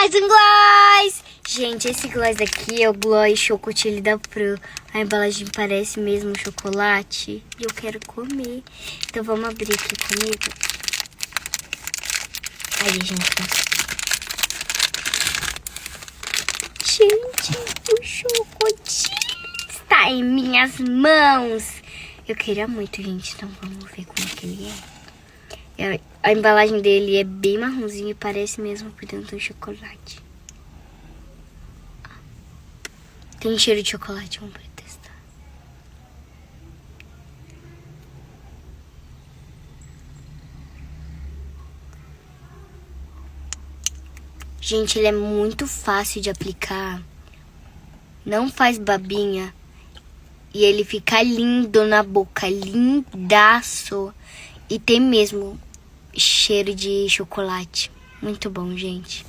Mais um gloss! Gente, esse gloss daqui é o gloss chocotilho da Pro. A embalagem parece mesmo chocolate e eu quero comer. Então vamos abrir aqui comigo. Aí, gente. Gente, o chocotilho está em minhas mãos. Eu queria muito, gente. Então vamos ver como que ele é. A embalagem dele é bem marronzinho e parece mesmo por dentro do chocolate. Tem cheiro de chocolate, vamos testar. Gente, ele é muito fácil de aplicar. Não faz babinha. E ele fica lindo na boca, lindaço. E tem mesmo cheiro de chocolate. Muito bom, gente.